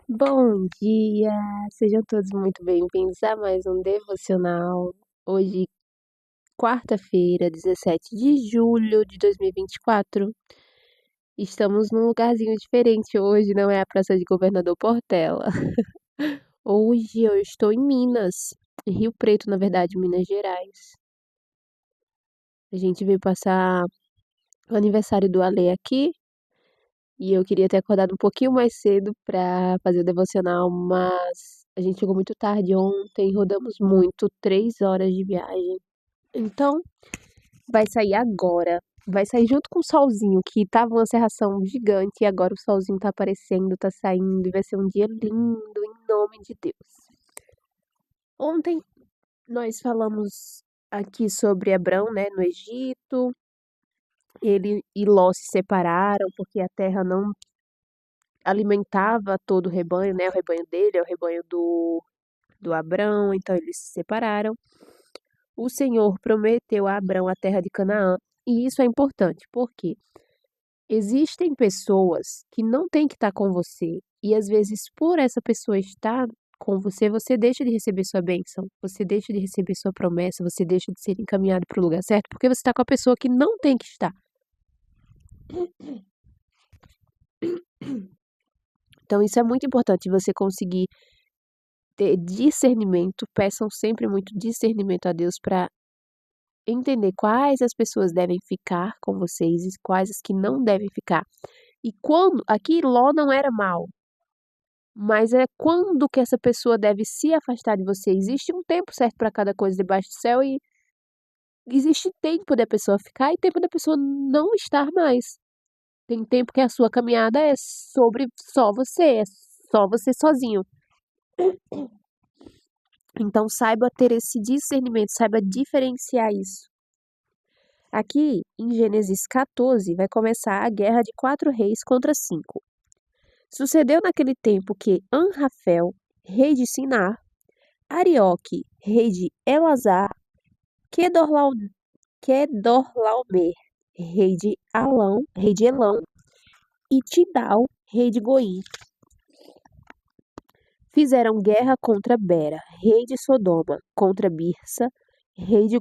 Bom dia, sejam todos muito bem-vindos a mais um devocional. Hoje, quarta-feira, 17 de julho de 2024. Estamos num lugarzinho diferente hoje, não é a Praça de Governador Portela. Hoje eu estou em Minas, em Rio Preto, na verdade, Minas Gerais. A gente veio passar o aniversário do Ale aqui e eu queria ter acordado um pouquinho mais cedo para fazer o devocional, mas a gente chegou muito tarde ontem, rodamos muito, 3 horas de viagem. Então, vai sair agora. Vai sair junto com o solzinho, que tava uma cerração gigante e agora o solzinho tá aparecendo, tá saindo e vai ser um dia lindo, em nome de Deus. Ontem nós falamos aqui sobre Abrão, né, no Egito. Ele e Ló se separaram porque a terra não alimentava todo o rebanho, né? O rebanho dele é o rebanho do Abrão, então eles se separaram. O Senhor prometeu a Abrão a terra de Canaã, e isso é importante, porque existem pessoas que não têm que estar com você, e às vezes por essa pessoa estar com você, você deixa de receber sua bênção, você deixa de receber sua promessa, você deixa de ser encaminhado para o lugar certo, porque você está com a pessoa que não tem que estar. Então isso é muito importante, você conseguir ter discernimento, peçam sempre muito discernimento a Deus para entender quais as pessoas devem ficar com vocês e quais as que não devem ficar. E quando, aqui Ló não era mal, mas é quando que essa pessoa deve se afastar de você. Existe um tempo certo para cada coisa debaixo do céu e existe tempo da pessoa ficar e tempo da pessoa não estar mais. Tem tempo que a sua caminhada é sobre só você, é só você sozinho. Então saiba ter esse discernimento, saiba diferenciar isso. Aqui, em Gênesis 14, vai começar a guerra de 4 reis contra 5. Sucedeu naquele tempo que Anrafel, rei de Sinar, Arioque, rei de Elazar, Kedorlaomer, rei de Elão, e Tidal, rei de Goim, fizeram guerra contra Bera, rei de Sodoma, contra Birsa, rei de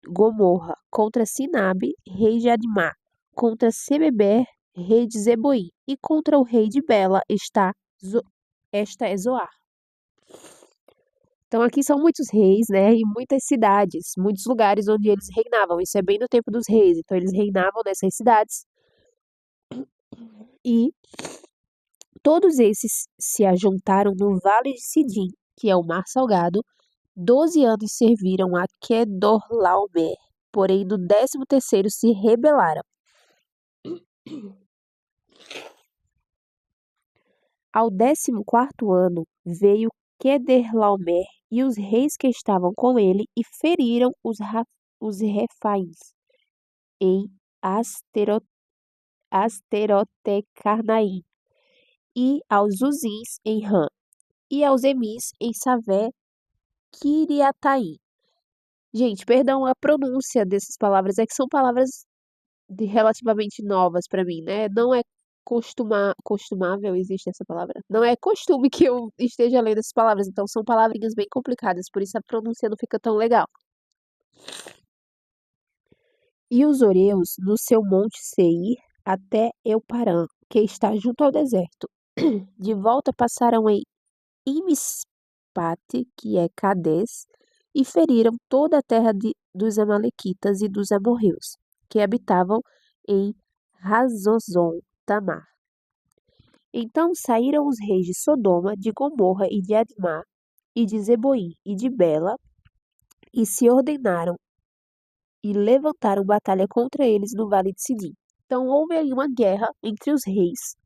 Gomorra, contra Sinabe, rei de Admá, contra Semeber, rei de Zeboim, e contra o rei de Bela esta é Zoar. Então aqui são muitos reis, né, e muitas cidades, muitos lugares onde eles reinavam. Isso é bem no tempo dos reis, então eles reinavam nessas cidades e todos esses se ajuntaram no Vale de Sidim, que é o Mar Salgado. 12 anos serviram a Kedorlaomer, porém no 13º se rebelaram. Ao 14º ano veio Quedorlaomer e os reis que estavam com ele e feriram os Refaíns em Asterotecarnaim, e aos Uzins em Ram, e aos Emis em Savé Kiriataim. Gente, perdão a pronúncia dessas palavras, é que são palavras relativamente novas para mim, né? Não é costumável, existe essa palavra? Não é costume que eu esteja lendo essas palavras, então são palavrinhas bem complicadas, por isso a pronúncia não fica tão legal. E os Oreus no seu monte Seir até Euparã, que está junto ao deserto. De volta passaram em Imispate, que é Cades, e feriram toda a terra dos Amalequitas e dos amorreus, que habitavam em Hazozon Tamar. Então saíram os reis de Sodoma, de Gomorra e de Admá, e de Zeboim e de Bela, e se ordenaram e levantaram batalha contra eles no vale de Sidim. Então houve aí uma guerra entre os reis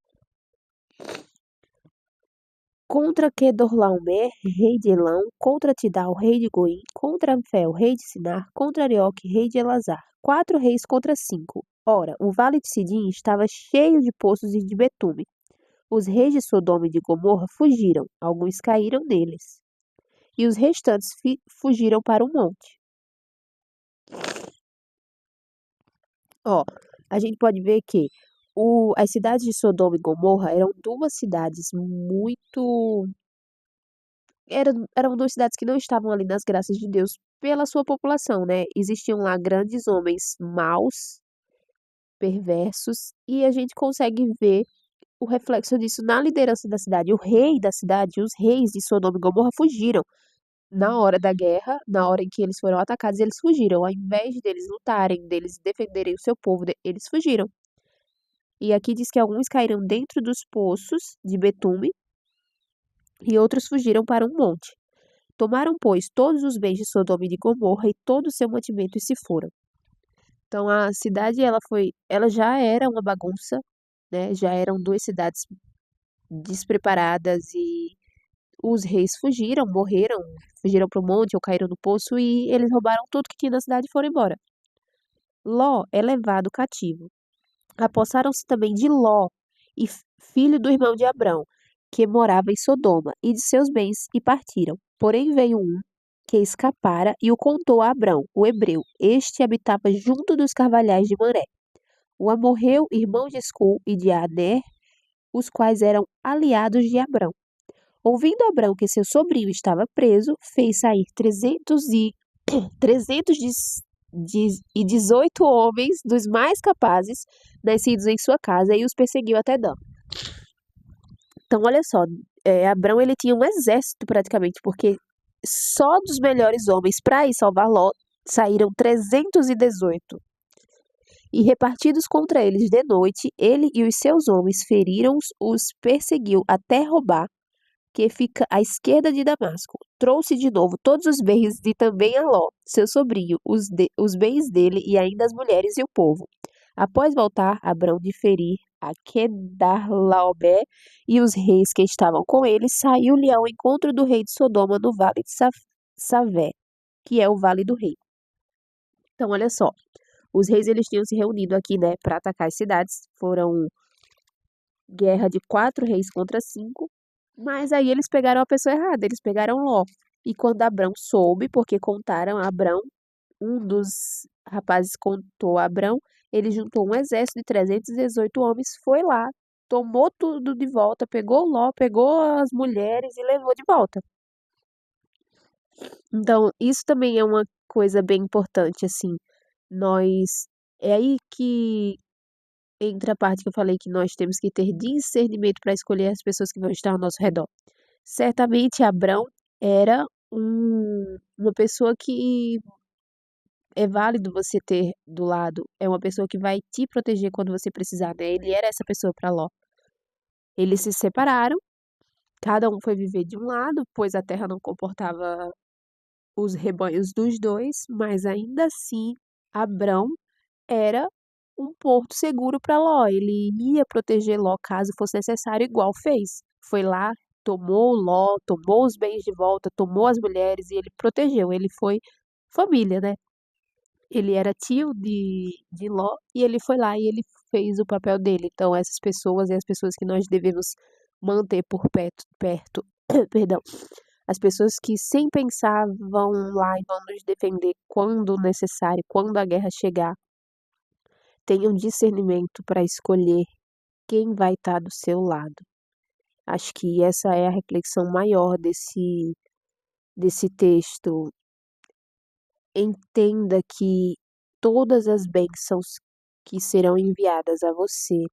contra Kedorlaomer, rei de Elão, contra Tidal, rei de Goim, contra Anfel, rei de Sinar, contra Arioque, rei de Elazar. 4 reis contra 5. Ora, o vale de Sidim estava cheio de poços e de betume. Os reis de Sodoma e de Gomorra fugiram, alguns caíram neles, e os restantes fugiram para o monte. Ó, a gente pode ver que As cidades de Sodoma e Gomorra eram duas cidades muito. Eram duas cidades que não estavam ali nas graças de Deus pela sua população, né? Existiam lá grandes homens maus, perversos, e a gente consegue ver o reflexo disso na liderança da cidade. O rei da cidade, os reis de Sodoma e Gomorra fugiram. Na hora da guerra, na hora em que eles foram atacados, eles fugiram. Ao invés deles lutarem, deles defenderem o seu povo, eles fugiram. E aqui diz que alguns caíram dentro dos poços de betume e outros fugiram para um monte. Tomaram, pois, todos os bens de Sodoma e de Gomorra e todo o seu mantimento e se foram. Então a cidade ela já era uma bagunça, né? Já eram duas cidades despreparadas e os reis fugiram, morreram, fugiram para o monte ou caíram no poço e eles roubaram tudo que tinha na cidade e foram embora. Ló é levado cativo. Apossaram-se também de Ló, filho do irmão de Abrão, que morava em Sodoma, e de seus bens, e partiram. Porém veio um que escapara e o contou a Abrão, o hebreu. Este habitava junto dos carvalhais de Manré. O amorreu, irmão de Escol e de Aner, os quais eram aliados de Abrão. Ouvindo Abrão que seu sobrinho estava preso, fez sair 318 homens dos mais capazes, nascidos em sua casa, e os perseguiu até Dan. Então, olha só, Abrão ele tinha um exército praticamente, porque só dos melhores homens para ir salvar Ló saíram 318. E repartidos contra eles de noite, ele e os seus homens feriram-os, os perseguiu até roubar, que fica à esquerda de Damasco. Trouxe de novo todos os bens e também a Ló, seu sobrinho, os bens dele e ainda as mulheres e o povo. Após voltar, Abrão de ferir a Quedarlaomé e os reis que estavam com ele, saiu-lhe ao encontro do rei de Sodoma no vale de Savé, que é o vale do rei. Então, olha só, os reis eles tinham se reunido aqui, né, para atacar as cidades. Foram guerra de 4 reis contra 5, mas aí eles pegaram a pessoa errada, eles pegaram Ló. E quando Abrão soube, porque contaram a Abrão, um dos rapazes contou a Abrão, ele juntou um exército de 318 homens, foi lá, tomou tudo de volta, pegou Ló, pegou as mulheres e levou de volta. Então, isso também é uma coisa bem importante, assim. Nós. É aí que entra a parte que eu falei que nós temos que ter discernimento para escolher as pessoas que vão estar ao nosso redor. Certamente Abrão era uma pessoa que é válido você ter do lado, é uma pessoa que vai te proteger quando você precisar, né? Ele era essa pessoa para Ló. Eles se separaram, cada um foi viver de um lado, pois a terra não comportava os rebanhos dos dois, mas ainda assim Abrão era um porto seguro para Ló. Ele ia proteger Ló caso fosse necessário, igual fez. Foi lá, tomou Ló, tomou os bens de volta, tomou as mulheres e ele protegeu. Ele foi família, né? Ele era tio de Ló e ele foi lá e ele fez o papel dele. Então, essas pessoas e as pessoas que nós devemos manter por perto, perdão, as pessoas que sem pensar vão lá e vão nos defender quando necessário, quando a guerra chegar. Tenham discernimento para escolher quem vai estar do seu lado. Acho que essa é a reflexão maior desse texto. Entenda que todas as bênçãos que serão enviadas a você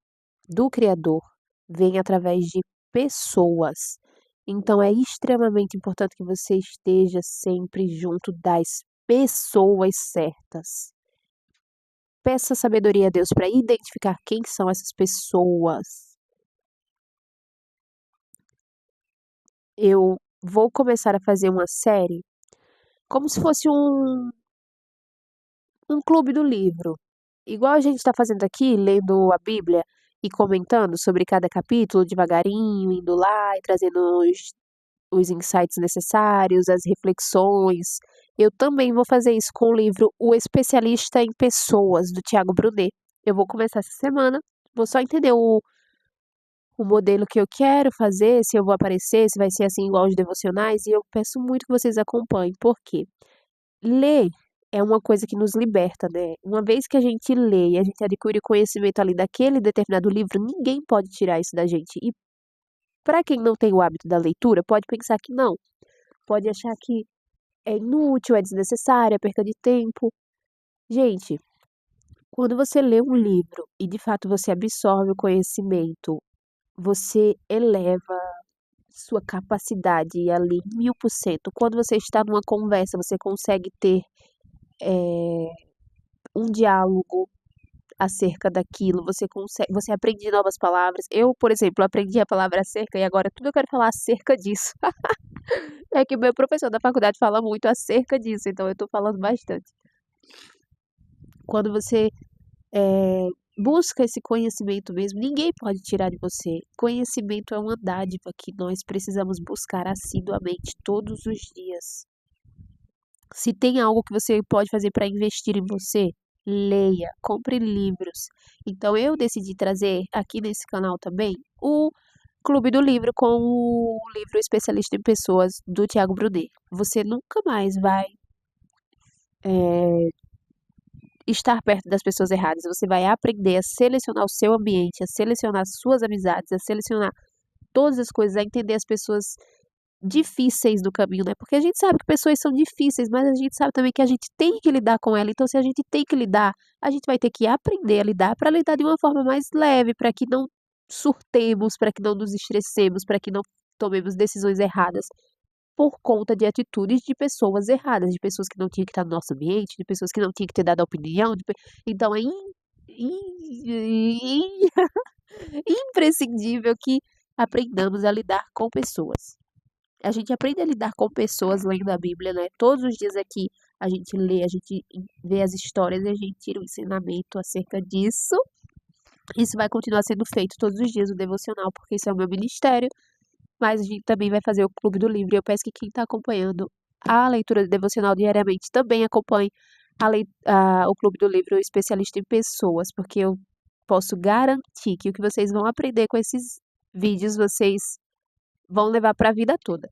do Criador vêm através de pessoas. Então é extremamente importante que você esteja sempre junto das pessoas certas. Peça sabedoria a Deus para identificar quem são essas pessoas. Eu vou começar a fazer uma série como se fosse um clube do livro. Igual a gente está fazendo aqui, lendo a Bíblia e comentando sobre cada capítulo devagarinho, indo lá e trazendo os insights necessários, as reflexões. Eu também vou fazer isso com o livro O Especialista em Pessoas, do Tiago Brunet. Eu vou começar essa semana, vou só entender o modelo que eu quero fazer, se eu vou aparecer, se vai ser assim igual os devocionais, e eu peço muito que vocês acompanhem, porque ler é uma coisa que nos liberta, né? Uma vez que a gente lê e a gente adquire conhecimento ali daquele determinado livro, ninguém pode tirar isso da gente. E para quem não tem o hábito da leitura, pode pensar que não, pode achar que é inútil, é desnecessário, é perda de tempo. Gente, quando você lê um livro e de fato você absorve o conhecimento, você eleva sua capacidade ali 1000%. Quando você está numa conversa, você consegue ter um diálogo acerca daquilo, você consegue, você aprende novas palavras. Eu, por exemplo, aprendi a palavra acerca e agora tudo eu quero falar acerca disso. É que meu professor da faculdade fala muito acerca disso, então eu tô falando bastante. Quando você busca esse conhecimento mesmo, ninguém pode tirar de você. Conhecimento é uma dádiva que nós precisamos buscar assiduamente todos os dias. Se tem algo que você pode fazer para investir em você, leia, compre livros. Então eu decidi trazer aqui nesse canal também o Clube do Livro com o livro Especialista em Pessoas do Tiago Brunet. Você nunca mais vai estar perto das pessoas erradas. Você vai aprender a selecionar o seu ambiente, a selecionar suas amizades, a selecionar todas as coisas, a entender as pessoas difíceis do caminho, né? Porque a gente sabe que pessoas são difíceis, mas a gente sabe também que a gente tem que lidar com ela. Então, se a gente tem que lidar, a gente vai ter que aprender a lidar para lidar de uma forma mais leve, para que não surtemos, para que não nos estressemos, para que não tomemos decisões erradas por conta de atitudes de pessoas erradas, de pessoas que não tinham que estar no nosso ambiente, de pessoas que não tinham que ter dado opinião. Então, é im- imprescindível que aprendamos a lidar com pessoas. A gente aprende a lidar com pessoas lendo a Bíblia, né? Todos os dias aqui a gente lê, a gente vê as histórias e a gente tira um ensinamento acerca disso. Isso vai continuar sendo feito todos os dias no devocional, porque isso é o meu ministério, mas a gente também vai fazer o Clube do Livro. E eu peço que quem está acompanhando a leitura do devocional diariamente também acompanhe o Clube do Livro Especialista em Pessoas, porque eu posso garantir que o que vocês vão aprender com esses vídeos, vocês vão levar para a vida toda.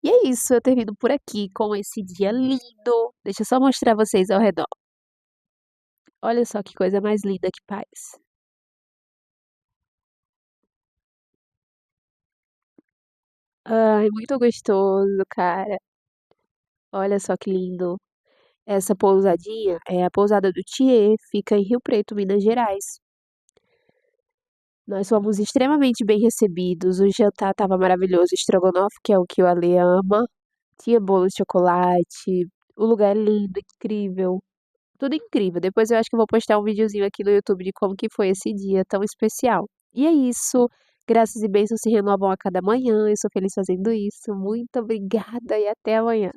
E é isso, eu termino por aqui com esse dia lindo. Deixa eu só mostrar vocês ao redor. Olha só que coisa mais linda, que paz. Ai, muito gostoso, cara. Olha só que lindo. Essa pousadinha é a pousada do Thier, fica em Rio Preto, Minas Gerais. Nós fomos extremamente bem recebidos. O jantar estava maravilhoso, estrogonofe, que é o que o Ale ama. Tinha bolo de chocolate. O lugar é lindo, incrível. Tudo incrível. Depois eu acho que eu vou postar um videozinho aqui no YouTube de como que foi esse dia tão especial. E é isso. Graças e bênçãos se renovam a cada manhã. Eu sou feliz fazendo isso. Muito obrigada e até amanhã.